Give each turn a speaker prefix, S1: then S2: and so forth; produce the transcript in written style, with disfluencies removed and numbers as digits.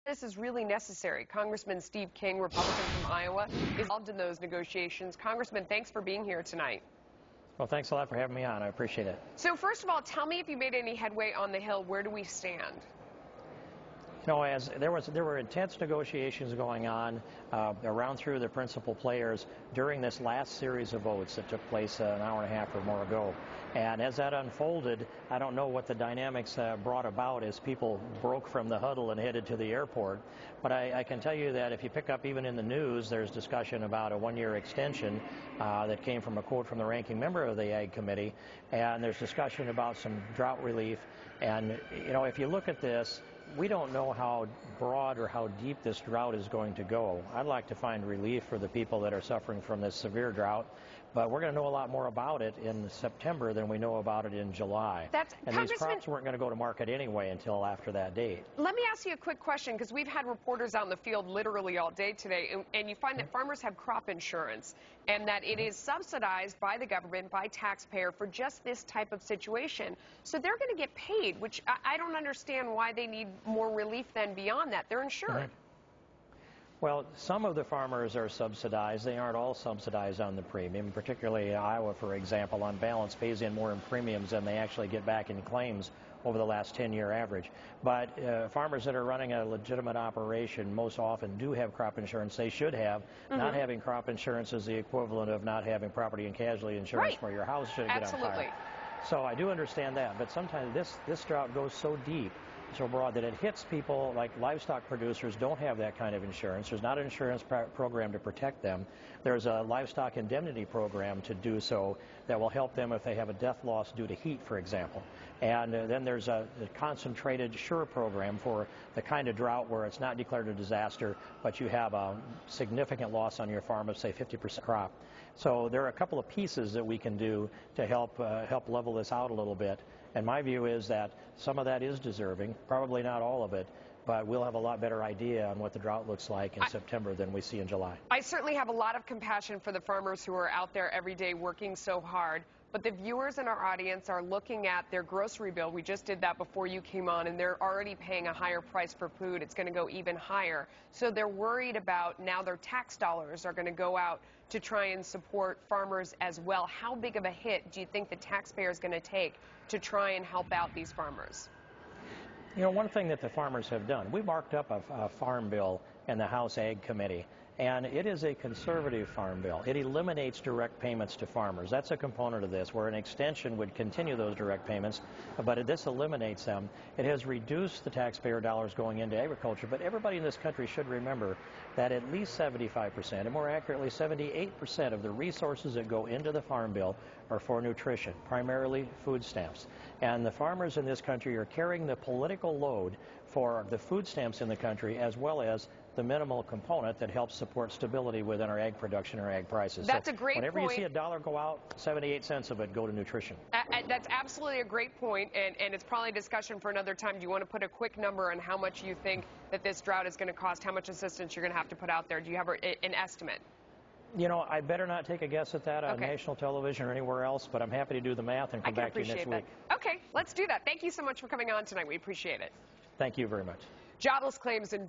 S1: This is really necessary. Congressman Steve King, Republican from Iowa, is involved in those negotiations. Congressman, thanks for being here tonight.
S2: Well, thanks a lot for having me on. I appreciate it.
S1: So first of all, tell me if you made any headway on the Hill. Where do we stand?
S2: No, as there were intense negotiations going on around through the principal players during this last series of votes that took place an hour and a half or more ago. And as that unfolded, I don't know what the dynamics brought about as people broke from the huddle and headed to the airport. But I can tell you that if you pick up even in the news, there's discussion about a one-year extension that came from a quote from the ranking member of the Ag Committee. And there's discussion about some drought relief. And, you know, if you look at this, we don't know how broad or how deep this drought is going to go. I'd like to find relief for the people that are suffering from this severe drought, but we're going to know a lot more about it in September than we know about it in July. And these crops weren't going to go to market anyway until after that date.
S1: Let me ask you a quick question, because we've had reporters out in the field literally all day today, and you find that farmers have crop insurance and that it is subsidized by the government, by taxpayer, for just this type of situation. So they're going to get paid, which I don't understand why they need more relief than beyond that. They're insured.
S2: Well, some of the farmers are subsidized. They aren't all subsidized on the premium, particularly Iowa, for example, on balance, pays in more in premiums than they actually get back in claims over the last 10-year average. But farmers that are running a legitimate operation most often do have crop insurance. They should have. Not having crop insurance is the equivalent of not having property and casualty insurance for your house should get on fire. So I do understand that, but sometimes this drought goes so deep, so broad, that it hits people like livestock producers don't have that kind of insurance. There's not an insurance program to protect them. There's a livestock indemnity program to do so that will help them if they have a death loss due to heat, for example. And then there's a concentrated SURE program for the kind of drought where it's not declared a disaster, but you have a significant loss on your farm of, say, 50% crop. So there are a couple of pieces that we can do to help level this out a little bit. And my view is that some of that is deserving, probably not all of it, but we'll have a lot better idea on what the drought looks like in September than we see in July.
S1: I certainly have a lot of compassion for the farmers who are out there every day working so hard, but the viewers in our audience are looking at their grocery bill. We just did that before you came on, and they're already paying a higher price for food. It's going to go even higher. So they're worried about now their tax dollars are going to go out to try and support farmers as well. How big of a hit do you think the taxpayer is going to take to try and help out these farmers?
S2: You know, one thing that the farmers have done, we marked up a farm bill in the House Ag Committee, and it is a conservative farm bill. It eliminates direct payments to farmers. That's a component of this, where an extension would continue those direct payments, but this eliminates them. It has reduced the taxpayer dollars going into agriculture, but everybody in this country should remember that at least 75%, and more accurately 78% of the resources that go into the farm bill are for nutrition, primarily food stamps. And the farmers in this country are carrying the political load for the food stamps in the country, as well as the minimal component that helps support stability within our ag production or ag prices.
S1: That's a great point.
S2: Whenever you see a dollar go out, 78 cents of it go to nutrition.
S1: That's absolutely a great point, and it's probably a discussion for another time. Do you want to put a quick number on how much you think that this drought is going to cost, how much assistance you're going to have to put out there? Do you have an estimate?
S2: You know, I better not take a guess at that on national television or anywhere else, but I'm happy to do the math and come back to you next week.
S1: Okay, let's do that. Thank you so much for coming on tonight. We appreciate it.
S2: Thank you very much.
S1: Jobless claims in